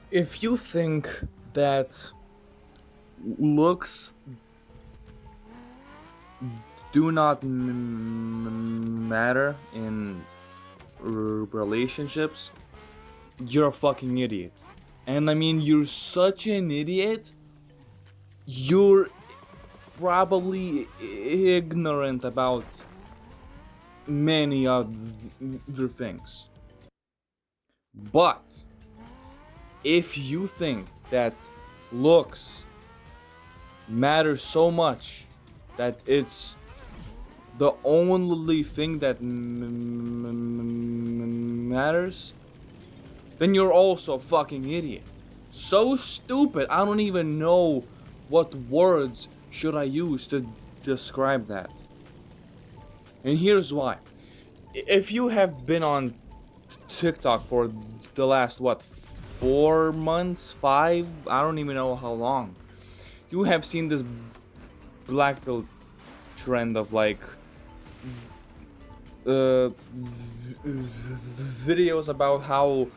If you think that looks do not matter in relationships, you're a fucking idiot. And I mean, you're such an idiot. You're probably ignorant about many other things. But if you think that looks matter so much that it's the only thing that matters, then you're also a fucking idiot. So stupid, I don't even know what words should I use to describe that. And here's why. If you have been on TikTok for the last, what, 4 months, 5, I don't even know how long, you have seen this black pill trend of like videos about how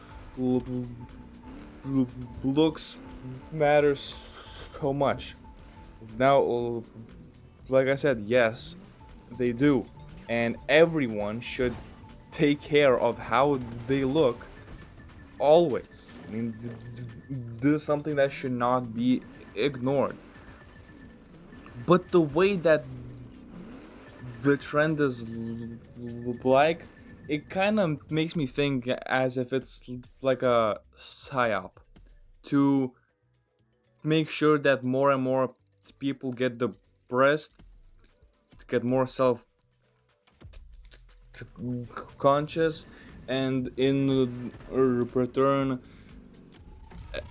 looks matters so much. Now, like I said, yes, they do, and everyone should take care of how they look always. I mean, this is something that should not be ignored. But the way that the trend is like, it kind of makes me think as if it's like a psyop to make sure that more and more people get depressed, get more self conscious, and in return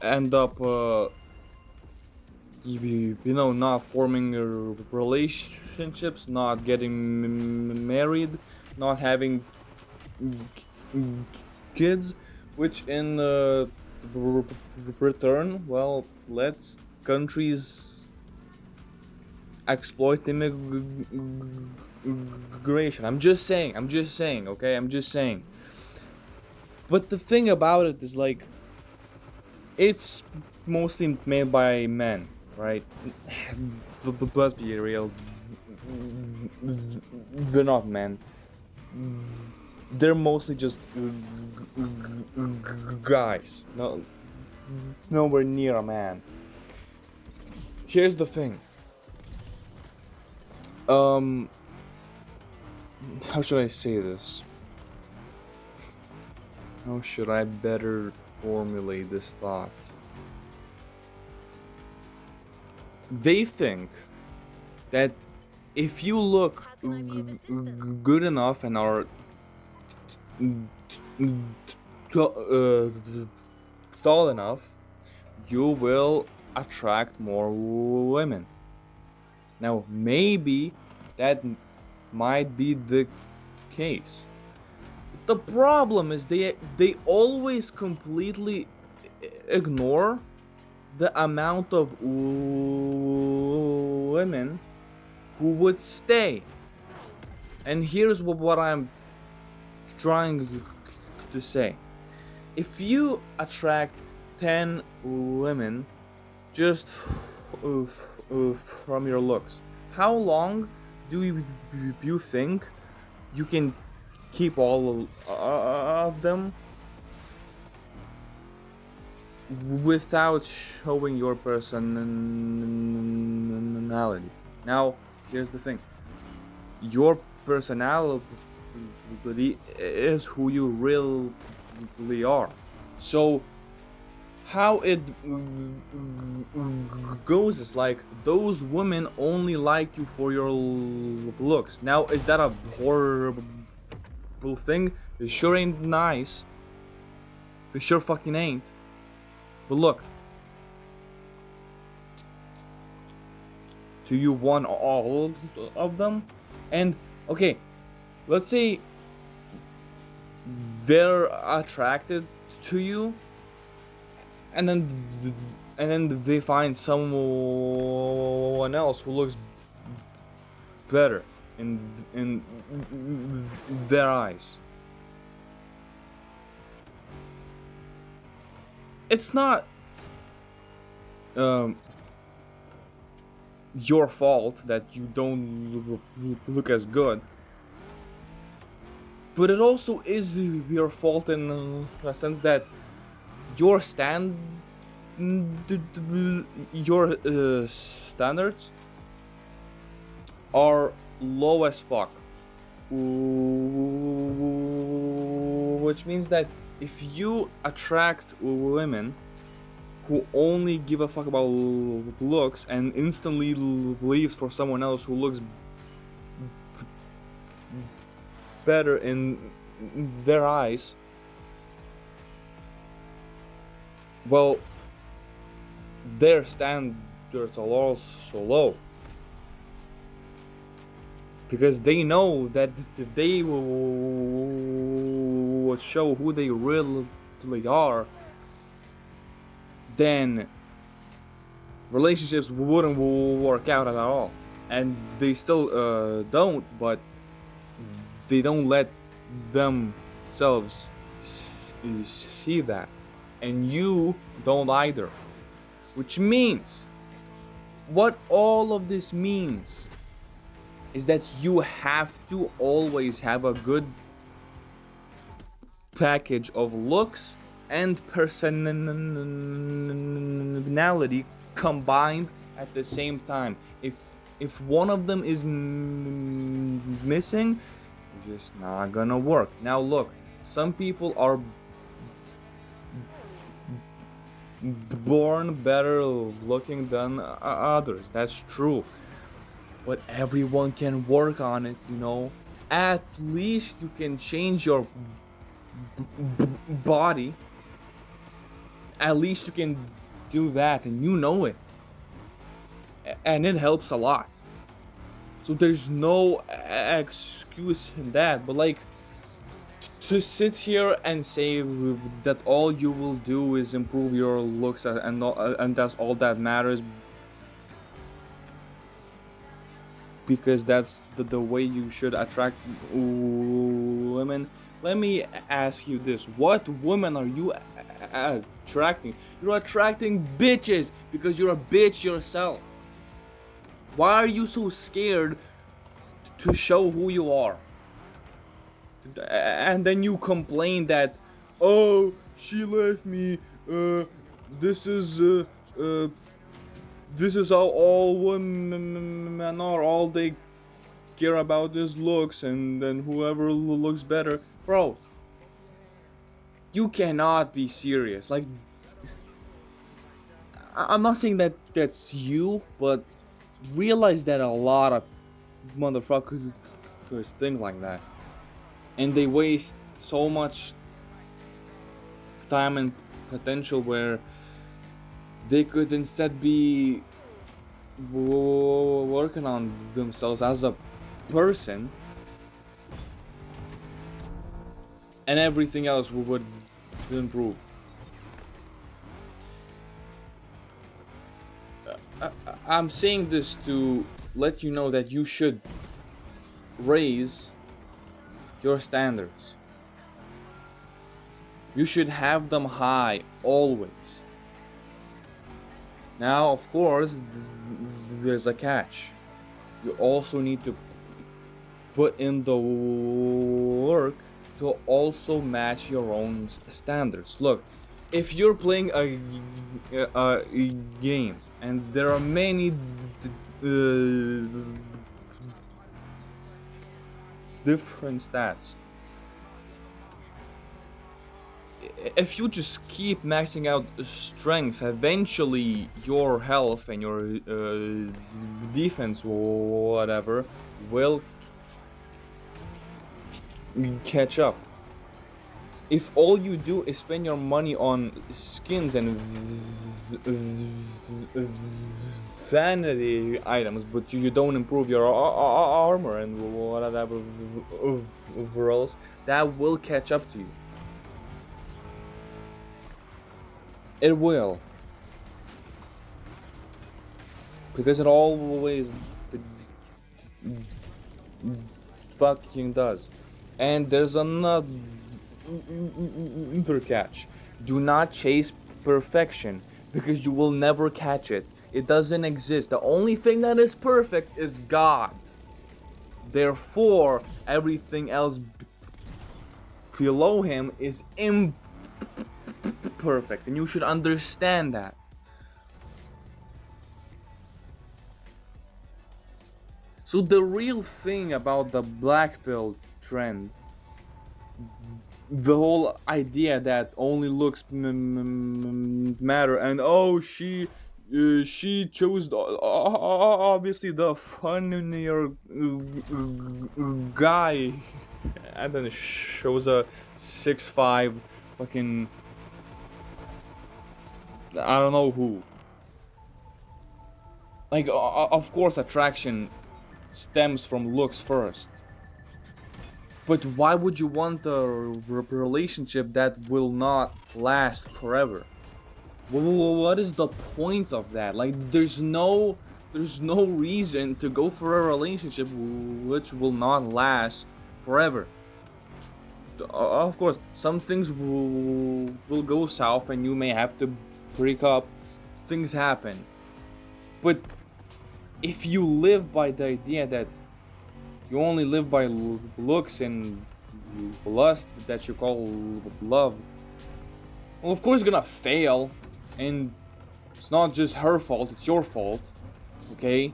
end up not forming relationships, not getting married, not having kids, which in return, well, lets countries exploit immigration. I'm just saying, okay? I'm just saying. But the thing about it is, like, it's mostly made by men, right? Let's be real. They're not men. They're mostly just guys. No, nowhere near a man. Here's the thing. Um, how should I say this? How should I better formulate this thought? They think that if you look good enough and are tall enough, you will attract more women. Now, maybe that might be the case. The problem is they always completely ignore the amount of women who would stay. And here's what I'm trying to say. If you attract 10 women just from your looks, how long do you think you can keep all of them without showing your personality? Now, here's the thing. Your personality is who you really are. So, how it goes is like those women only like you for your looks. Now, is that a horrible thing? It sure ain't nice. It sure fucking ain't. But look, do you want all of them? And okay, let's say they're attracted to you, and then they find someone else who looks better in their eyes. it's not um, your fault that you don't look as good, but it also is your fault in a sense that your your standards are low as fuck. Which means that if you attract women who only give a fuck about looks and instantly leaves for someone else who looks better in their eyes, well, their standards are also low. Because they know that if they would show who they really are, then relationships wouldn't work out at all. And they still don't, but they don't let themselves see that. And you don't either. Which means, what all of this means is that you have to always have a good package of looks and personality combined at the same time. If one of them is missing, it's just not gonna work. Now look, some people are born better looking than others. That's true. But everyone can work on it, you know. At least you can change your body. At least you can do that, and you know it. And it helps a lot. So there's no excuse in that. But like, to sit here and say that all you will do is improve your looks and that's all that matters, because that's the way you should attract women. Let me ask you this: what women are you attracting? You're attracting bitches because you're a bitch yourself. Why are you so scared to show who you are? And then you complain that, oh, she left me. This is how all women are. All they care about is looks, and then whoever looks better. Bro, you cannot be serious. Like, I'm not saying that that's you, but realize that a lot of motherfuckers think like that, and they waste so much time and potential where they could instead be working on themselves as a person, and everything else would improve. I'm saying this to let you know that you should raise your standards. You should have them high always. Now, of course, there's a catch. You also need to put in the work to also match your own standards. Look, if you're playing a game and there are many different stats, if you just keep maxing out strength, eventually your health and your defense or whatever will catch up. If all you do is spend your money on skins and vanity items, but you don't improve your armor and whatever overalls, that will catch up to you. It will. Because it always fucking does. And there's another catch. Do not chase perfection, because you will never catch it. It doesn't exist. The only thing that is perfect is God. Therefore, everything else below him is imperfect, and you should understand that. So the real thing about the black pill trend, the whole idea that only looks matter, and oh, she chose obviously the funnier guy, and then it shows a 6'5" fucking I don't know who. Like, of course, attraction stems from looks first. But why would you want a relationship that will not last forever? What is the point of that? Like, there's no reason to go for a relationship which will not last forever. Of course, some things will go south and you may have to break up. Things happen. But if you live by the idea that you only live by looks and lust that you call love, well, of course, you're gonna fail, and it's not just her fault, it's your fault, okay?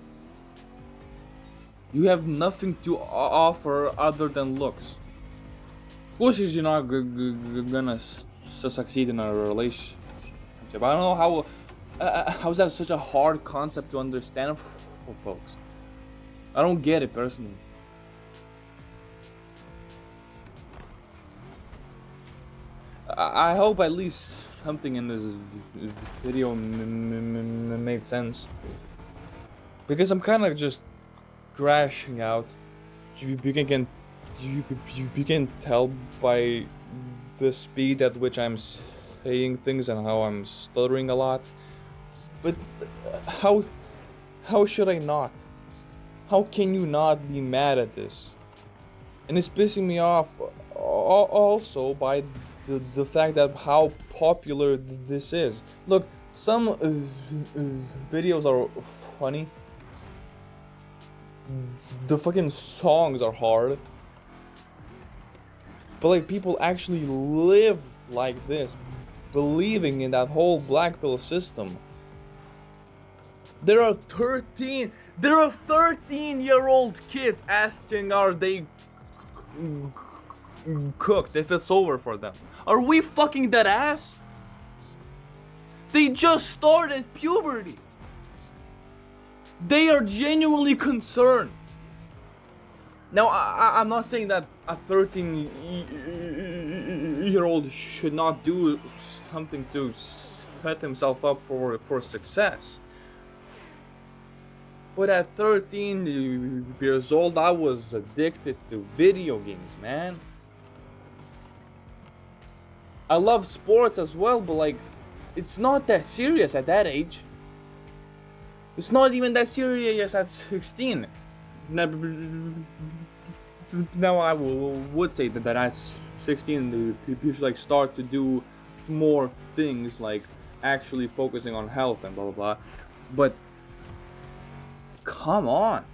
You have nothing to offer other than looks. Of course, you're not gonna succeed in a relationship. I don't know how is that such a hard concept to understand for folks. I don't get it personally. I hope at least something in this video made sense, because I'm kind of just crashing out. You can tell by the speed at which I'm saying things and how I'm stuttering a lot. But how should I not? How can you not be mad at this? And it's pissing me off also by the fact that how popular this is. Look, some videos are funny. The fucking songs are hard. But like, people actually live like this, believing in that whole black pill system. There are 13-year-old kids asking, are they cooked, if it's over for them? Are we fucking that ass? They just started puberty. They are genuinely concerned. Now, I'm not saying that a 13-year-old should not do something to set himself up for success. But at 13 years old, I was addicted to video games, man. I love sports as well, but like, it's not that serious at that age. It's not even that serious at 16. Now I would say that at 16 you should like start to do more things, like actually focusing on health and blah blah blah. But come on.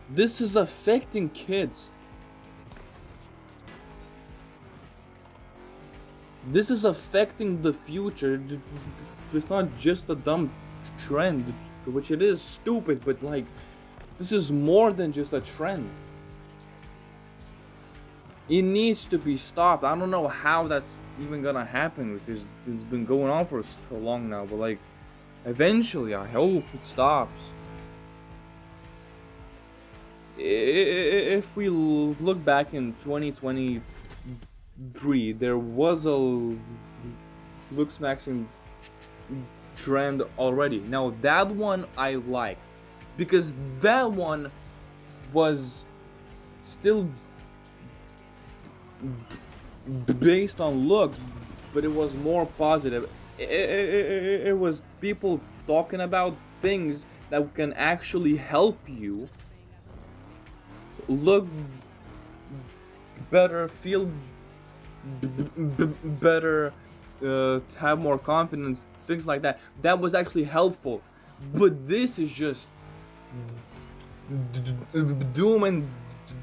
This is affecting kids. This is affecting the future. It's not just a dumb trend, which it is stupid, but like, this is more than just a trend. It needs to be stopped. I don't know how that's even gonna happen, because it's been going on for so long now, but like, eventually I hope it stops. If we look back in 2023, there was a looks maxing trend already. Now that one I like, because that one was still based on looks, but it was more positive. It was people talking about things that can actually help you look better, feel better, have more confidence, things like that. That was actually helpful. But this is just doom and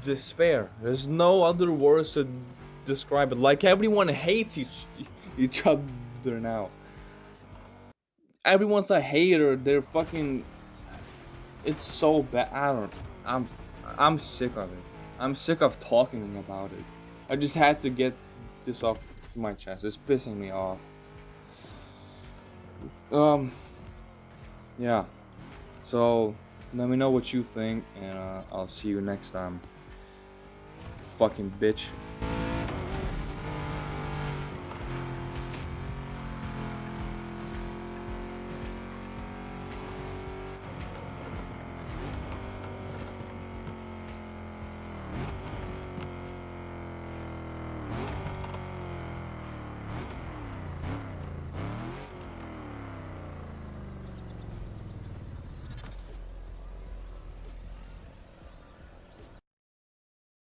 despair. There's no other words to describe it. Like everyone hates each other now. Everyone's a hater. They're fucking. It's so bad. I don't. I'm sick of it. I'm sick of talking about it. I just had to get this off my chest. It's pissing me off. Yeah. So let me know what you think, and I'll see you next time. Fucking bitch.